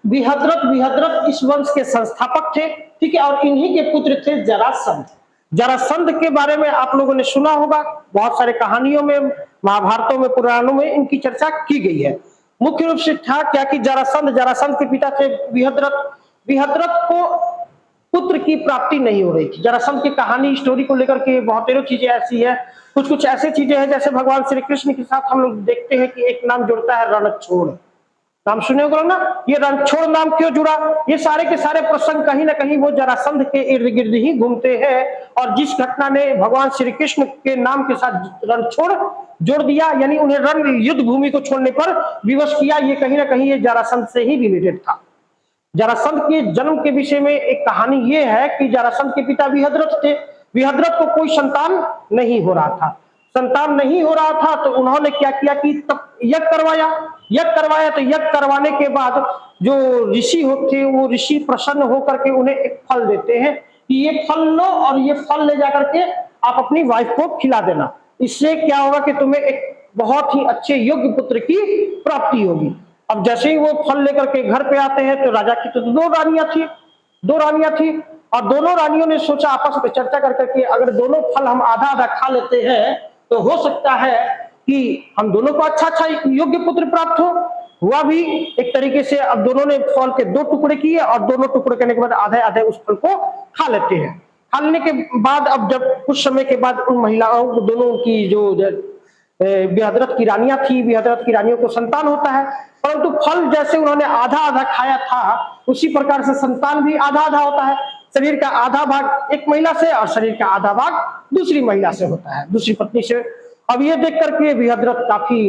विहद्रथ इस वंश के संस्थापक थे, ठीक है, और इन्हीं के पुत्र थे जरासंध। जरासंध के बारे में आप लोगों ने सुना होगा, बहुत सारे कहानियों में, महाभारतों में, पुराणों में इनकी चर्चा की गई है। मुख्य रूप से था क्या कि जरासंध के पिता थे विहद्रथ। विहद्रथ को पुत्र की प्राप्ति नहीं हो रही थी। जरासंध की कहानी, स्टोरी को लेकर के बहुतेरों चीजें ऐसी है, कुछ कुछ ऐसी चीजें हैं जैसे भगवान श्री कृष्ण के साथ हम लोग देखते हैं कि एक नाम जुड़ता है रणछोड़। नाम सुने होगा ना, ये रणछोड़ नाम क्यों जुड़ा? ये सारे के सारे प्रसंग कहीं ना कहीं वो जरासंध के इर्द गिर्द ही घूमते हैं, और जिस घटना ने भगवान श्री कृष्ण के नाम के साथ रणछोड़ जोड़ दिया, यानी उन्हें रण युद्ध भूमि को छोड़ने पर विवश किया, ये कहीं ना कहीं ये जरासंध से ही रिलेटेड था। जरासंध के जन्म के विषय में एक कहानी ये है कि जरासंध के पिता विहद्रथ थे। विहद्रथ को कोई संतान नहीं हो रहा था। संतान नहीं हो रहा था तो उन्होंने क्या किया कि तब यज्ञ करवाया। तो यज्ञ करवाने के बाद जो ऋषि होते वो ऋषि प्रसन्न होकर के उन्हें एक फल देते हैं कि ये फल लो और ये फल ले जाकर के आप अपनी वाइफ को खिला देना। इससे क्या होगा कि तुम्हें एक बहुत ही अच्छे योग्य पुत्र की प्राप्ति होगी। अब जैसे ही वो फल लेकर के घर पे आते हैं तो राजा की तो दो रानियां थी, और दोनों रानियों ने सोचा आपस में चर्चा कर करके, अगर दोनों फल हम आधा आधा खा लेते हैं तो हो सकता है कि हम दोनों को अच्छा योग्य पुत्र प्राप्त हो। हुआ भी एक तरीके से। अब दोनों ने फल के दो टुकड़े किए और दोनों टुकड़े करने के बाद आधे आधे उस फल को खा लेते हैं। खा लेने के बाद अब जब कुछ समय के बाद उन महिलाओं को, दोनों की जो विहद्रथ की रानियां थी, विहद्रथ की रानियों को संतान होता है, परंतु फल जैसे उन्होंने आधा आधा खाया था उसी प्रकार से संतान भी आधा आधा होता है। शरीर का आधा भाग एक महिला से और शरीर का आधा भाग दूसरी महिला से होता है, दूसरी पत्नी से। अब ये देख करके विहद्रथ काफी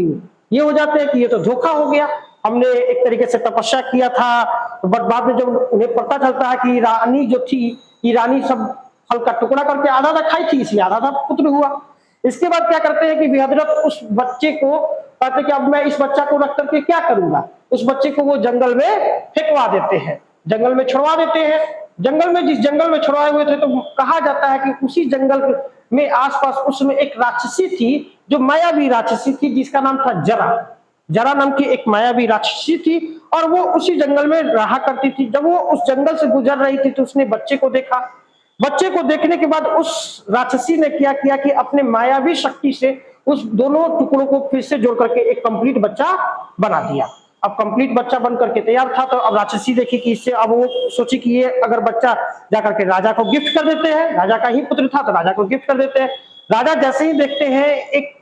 ये हो जाते हैं कि ये तो धोखा हो गया, हमने एक तरीके से तपस्या किया था, तो बाद में जब उन्हें पता चलता है कि रानी जो थी, ये रानी सब फल का टुकड़ा करके आधा आधा खाई थी, इसलिए आधा आधा पुत्र हुआ। इसके बाद क्या करते हैं कि विहद्रथ उस बच्चे को कहते कि अब मैं इस बच्चा को रख करके क्या करूंगा, उस बच्चे को वो जंगल में फेंकवा देते हैं, जंगल में छुड़वा देते हैं। जंगल में, जिस जंगल में छुड़वाए हुए थे, तो कहा जाता है कि उसी जंगल में आसपास उसमें एक राक्षसी थी, जो मायावी राक्षसी थी, जिसका नाम था जरा नाम की एक मायावी राक्षसी थी, और वो उसी जंगल में रहा करती थी। जब वो उस जंगल से गुजर रही थी तो उसने बच्चे को देखा। बच्चे को देखने के बाद उस राक्षसी ने क्या किया कि अपने मायावी शक्ति से उस दोनों टुकड़ों को फिर से जोड़ करके एक कंप्लीट बच्चा बना दिया। अब कंप्लीट बच्चा बन करके तैयार था, तो अब राक्षसी देखी कि इससे, अब वो सोची कि ये अगर बच्चा जाकर के राजा को गिफ्ट कर देते हैं, राजा का ही पुत्र था तो राजा को गिफ्ट कर देते हैं। राजा जैसे ही देखते हैं एक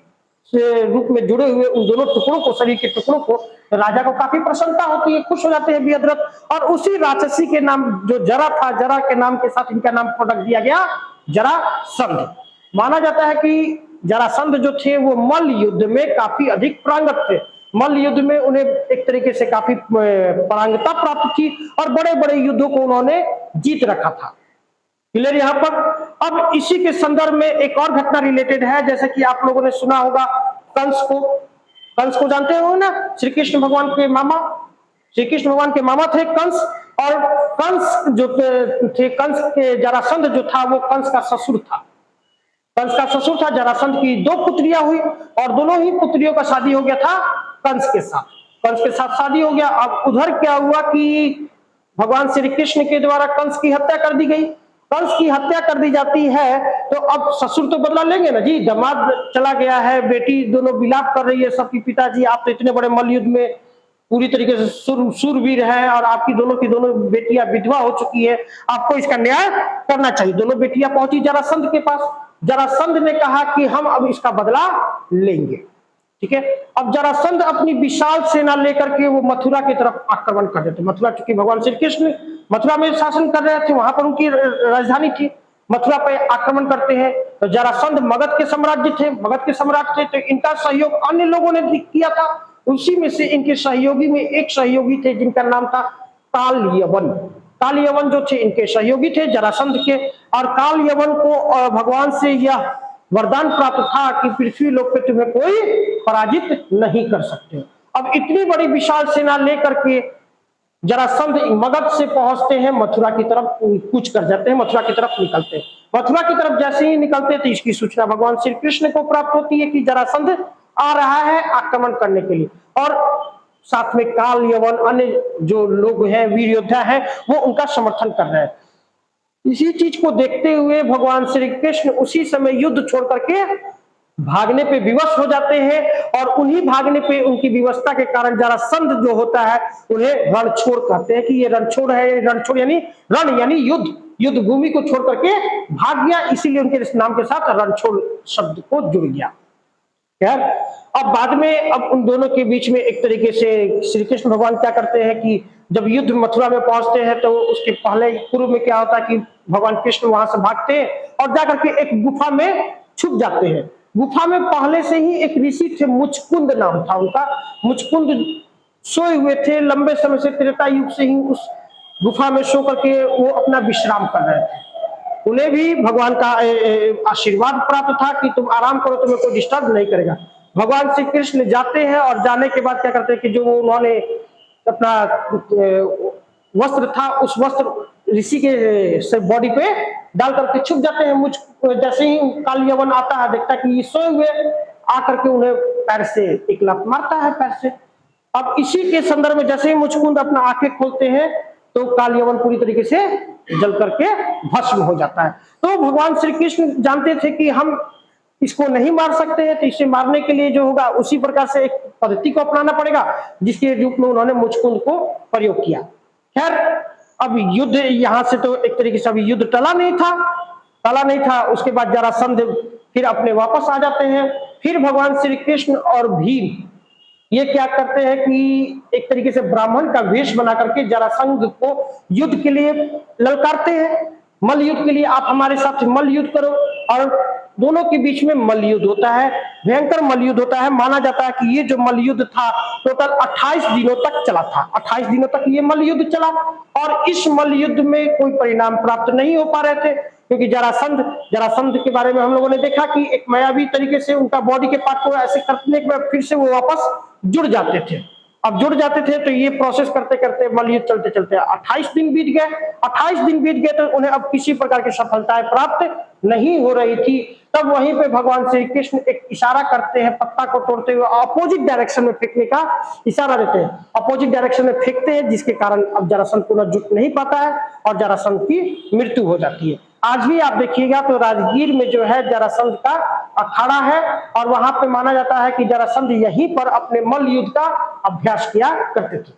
रूप में जुड़े हुए उन दोनों टुकड़ों को, शरीर के टुकड़ों को, तो राजा को काफी प्रसन्नता होती है, खुश हो जाते हैं विहद्रथ। और उसी राक्षसी के नाम जो जरा था, जरा के नाम के साथ इनका नाम रख दिया गया जरासंध। माना जाता है कि जरासंध जो थे वो मल्ल युद्ध में काफी अधिक पारंगत थे। मल्ल युद्ध में उन्हें एक तरीके से काफी पारंगतता प्राप्त थी और बड़े बड़े युद्धों को उन्होंने जीत रखा था। क्लियर यहाँ पर। अब इसी के संदर्भ में एक और घटना रिलेटेड है, जैसे कि आप लोगों ने सुना होगा कंस को जानते हो ना, श्री कृष्ण भगवान के मामा थे कंस। और कंस जो थे, कंस के जरासंध जो था वो कंस का ससुर था। जरासंध की दो पुत्रियां हुई और दोनों ही पुत्रियों का शादी हो गया था कंस के साथ शादी हो गया। अब उधर क्या हुआ कि भगवान श्री कृष्ण के द्वारा कंस की हत्या कर दी गई। कंस की हत्या कर दी जाती है तो अब ससुर तो बदला लेंगे ना जी, दामाद चला गया है, बेटी दोनों विलाप कर रही है सबकी, पिताजी आप तो इतने बड़े मल्ल युद्ध में पूरी तरीके से शूरवीर है और आपकी दोनों की दोनों बेटियां विधवा हो चुकी है, आपको इसका न्याय करना चाहिए। दोनों बेटियां पहुंची जरासंध के पास। जरासंध ने कहा कि हम अब इसका बदला लेंगे, ठीक है। अब जरासंध अपनी विशाल सेना लेकर के वो मथुरा की तरफ आक्रमण कर देते। मथुरा, चूंकि भगवान श्री कृष्ण मथुरा में शासन कर रहे थे, वहां पर उनकी राजधानी थी, मथुरा पे आक्रमण करते हैं। तो जरासंध मगध के सम्राट थे, तो इनका सहयोग अन्य लोगों ने किया था। उसी में से इनके सहयोगी में एक सहयोगी थे जिनका नाम था काल यवन जो थे इनके सहयोगी थे जरासंध के। और काल यवन को भगवान से यह वरदान प्राप्त था कि पृथ्वी लोक पे तुम्हें कोई पराजित नहीं कर सकते। अब इतनी बड़ी विशाल सेना लेकर के जरासंध मगध से पहुंचते हैं, मथुरा की तरफ कूच कर जाते हैं, मथुरा की तरफ निकलते हैं। मथुरा की तरफ जैसे ही निकलते तो इसकी सूचना भगवान श्री कृष्ण को प्राप्त होती है कि जरासंध आ रहा है आक्रमण करने के लिए। और साथ में काल यवन अन्य जो लोग हैं, वीर योद्धा हैं, वो उनका समर्थन कर रहे हैं। इसी चीज को देखते हुए भगवान श्री कृष्ण उसी समय युद्ध छोड़ करके भागने पे विवश हो जाते हैं, और उन्हीं भागने पे उनकी विवशता के कारण जरासंध जो होता है उन्हें रणछोड़ कहते हैं कि ये रणछोड़ है। रणछोड़ यानी रण यानी युद्ध, युद्ध भूमि को छोड़ करके भाग गया, इसीलिए उनके इस नाम के साथ रणछोड़ शब्द को जुड़ गया। खैर, अब बाद में अब उन दोनों के बीच में एक तरीके से श्री कृष्ण भगवान क्या करते हैं कि जब युद्ध मथुरा में पहुंचते हैं तो उसके पहले पूर्व में क्या होता है कि भगवान कृष्ण वहां से भागते हैं और जाकर के एक गुफा में छुप जाते हैं। गुफा में पहले से ही एक ऋषि थे, मुचकुंद नाम था उनका। मुचकुंद सोए हुए थे लंबे समय से, त्रेता युग से ही उस गुफा में सो करके वो अपना विश्राम कर रहे थे। उन्हें भी भगवान का आशीर्वाद प्राप्त था कि तुम आराम करो, तुम्हें कोई डिस्टर्ब नहीं करेगा। भगवान श्री कृष्ण जाते हैं और जाने के बाद क्या करते हैं कि जो उन्होंने अपना वस्त्र था उस वस्त्र ऋषि के से बॉडी पे डाल करके छुप जाते हैं। मुझ जैसे ही काल यवन आता है, देखता है कि ये सोए हुए, आकर के उन्हें पैर से एक लात मारता है पैर से। अब इसी के संदर्भ में जैसे ही मुचकुंद अपना आंखें खोलते हैं तो काल यवन पूरी तरीके से जल करके भस्म हो जाता है। तो भगवान श्री कृष्ण जानते थे कि हम इसको नहीं मार सकते हैं, तो इसे मारने के लिए जो होगा उसी प्रकार से एक पद्धति को अपनाना पड़ेगा, जिसके रूप में उन्होंने मुचकुंद को प्रयोग किया। खैर, अब युद्ध यहां से तो एक तरीके से अभी युद्ध टला नहीं था। उसके बाद जरासंध फिर अपने वापस आ जाते हैं। फिर भगवान श्री कृष्ण और भीम ये क्या करते हैं कि एक तरीके से ब्राह्मण का वेश बना करके जरासंध को युद्ध के लिए ललकारते हैं। मल्ल युद्ध के लिए आप हमारे साथ मल्ल युद्ध करो, और दोनों के बीच में मल्ल युद्ध होता है, भयंकर मल्ल युद्ध होता है। माना जाता है कि ये जो मल्ल युद्ध था टोटल 28 दिनों तक चला था। 28 दिनों तक ये मल्ल युद्ध चला, और इस मल्ल युद्ध में कोई परिणाम प्राप्त नहीं हो पा रहे थे, क्योंकि जरासंध के बारे में हम लोगों ने देखा कि एक मायावी तरीके से उनका बॉडी के पार्ट को ऐसे करने के बाद फिर से वो वापस जुड़ जाते थे। अब जुड़ जाते थे तो ये प्रोसेस करते करते मल्ल युद्ध चलते चलते 28 दिन बीत गए। 28 दिन बीत गए तो उन्हें अब किसी प्रकार की सफलताएं प्राप्त नहीं हो रही थी। तब वहीं पे भगवान श्री कृष्ण एक इशारा करते हैं, पत्ता को तोड़ते हुए अपोजिट डायरेक्शन में फेंकने का इशारा देते हैं। अपोजिट डायरेक्शन में फेंकते हैं, जिसके कारण अब जरासंध पुनः जुट नहीं पाता है और जरासंध की मृत्यु हो जाती है। आज भी आप देखिएगा तो राजगीर में जो है जरासंध का अखाड़ा है, और वहां पे माना जाता है कि जरासंध यहीं पर अपने मल्ल युद्ध का अभ्यास किया करते थे।